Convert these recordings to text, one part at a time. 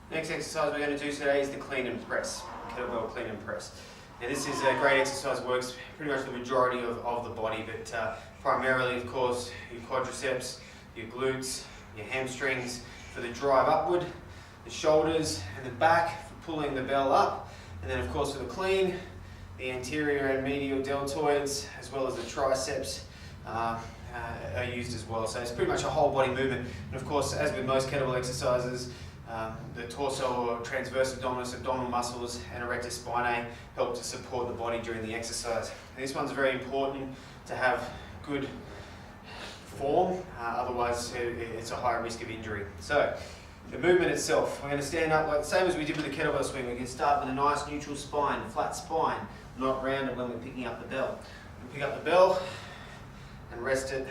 Next exercise we're going to do today is the clean and press, kettlebell clean and press. Now this is a great exercise, works pretty much the majority of the body, but primarily of course your quadriceps, your glutes, your hamstrings for the drive upward, the shoulders and the back for pulling the bell up, and then of course for the clean, the anterior and medial deltoids as well as the triceps are used as well. So it's pretty much a whole body movement, and of course as with most kettlebell exercises, the torso or transverse abdominal muscles and erector spinae help to support the body during the exercise. And this one's very important to have good form, otherwise it's a higher risk of injury. So the movement itself, we're going to stand up like the same as we did with the kettlebell swing. We can start with a nice neutral spine, flat spine, not rounded when we're picking up the bell. We pick up the bell and rest it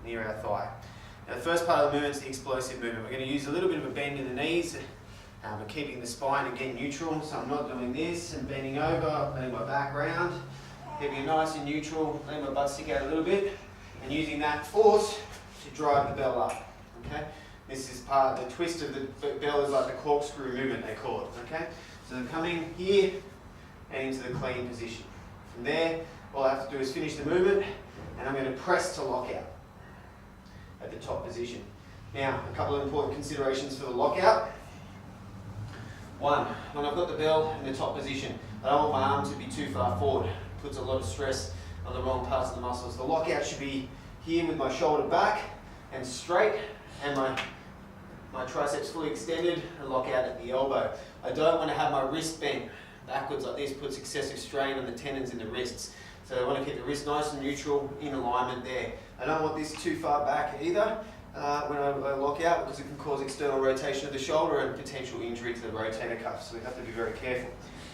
near our thigh. Now the first part of the movement is the explosive movement. We're going to use a little bit of a bend in the knees, but keeping the spine again neutral, so I'm not doing this and bending over, letting my back round, keeping it nice and neutral, letting my butt stick out a little bit, and using that force to drive the bell up. Okay? This is part of the twist of the bell, is like the corkscrew movement they call it. Okay? So I'm coming here and into the clean position. From there, all I have to do is finish the movement, and I'm going to press to lock out at the top position. Now, a couple of important considerations for the lockout. One, when I've got the bell in the top position, I don't want my arm to be too far forward. It puts a lot of stress on the wrong parts of the muscles. The lockout should be here with my shoulder back and straight, and my triceps fully extended, and lock out at the elbow. I don't want to have my wrist bent backwards like this, puts excessive strain on the tendons in the wrists. So I want to keep the wrist nice and neutral in alignment there. I don't want this too far back either when I lock out, because it can cause external rotation of the shoulder and potential injury to the rotator cuff. So we have to be very careful.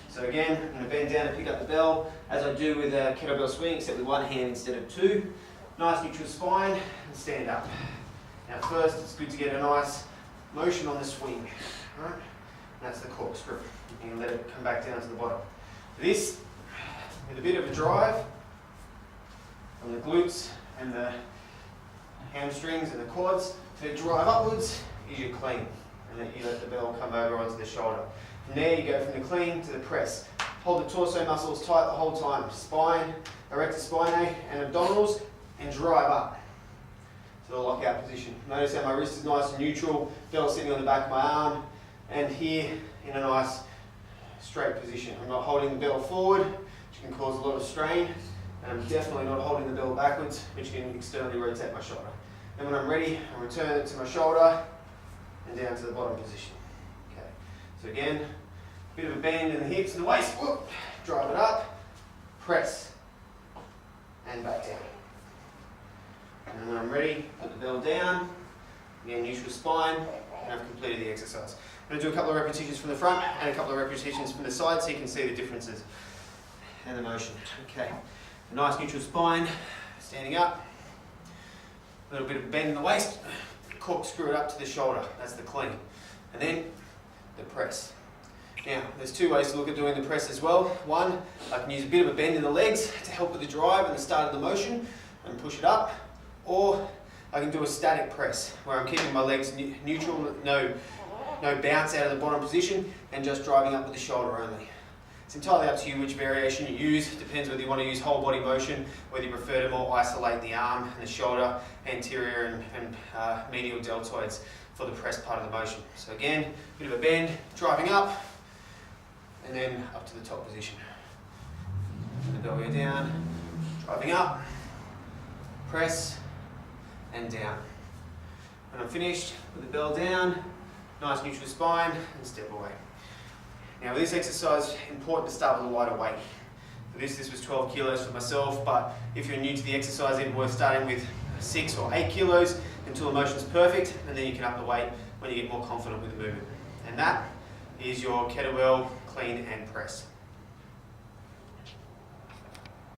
So again, I'm going to bend down and pick up the bell as I do with a kettlebell swing, except with one hand instead of two. Nice neutral spine and stand up. Now first, it's good to get a nice motion on the swing. Right? That's the corkscrew. You can let it come back down to the bottom. This, with a bit of a drive from the glutes and the hamstrings and the quads to drive upwards, is your clean. And then you let the bell come over onto the shoulder. From there you go from the clean to the press. Hold the torso muscles tight the whole time. Spine, erector spinae and abdominals, and drive up to the lockout position. Notice how my wrist is nice and neutral, bell sitting on the back of my arm, and here in a nice straight position. I'm not holding the bell forward, which can cause a lot of strain, and I'm definitely not holding the bell backwards, which can externally rotate my shoulder. Then when I'm ready, I return it to my shoulder and down to the bottom position. Okay. So again, a bit of a bend in the hips and the waist, whoop, drive it up, press, and back down. And when I'm ready, put the bell down, again neutral spine, and I've completed the exercise. I'm going to do a couple of repetitions from the front and a couple of repetitions from the side so you can see the differences and the motion. Okay, a nice neutral spine, standing up, a little bit of bend in the waist, corkscrew it up to the shoulder, that's the clean. And then the press. Now, there's two ways to look at doing the press as well. One, I can use a bit of a bend in the legs to help with the drive and the start of the motion and push it up, or I can do a static press where I'm keeping my legs neutral, no bounce out of the bottom position, and just driving up with the shoulder only. It's entirely up to you which variation you use. It depends whether you want to use whole body motion, whether you prefer to more isolate the arm and the shoulder, anterior and medial deltoids for the press part of the motion. So again, a bit of a bend, driving up, and then up to the top position. The bell go down, driving up, press, and down. When I'm finished, put the bell down, nice neutral spine, and step away. Now with this exercise, it's important to start with a lighter weight. For this was 12 kilos for myself, but if you're new to the exercise, it's worth starting with 6 or 8 kilos until the motion's perfect, and then you can up the weight when you get more confident with the movement. And that is your kettlebell clean and press.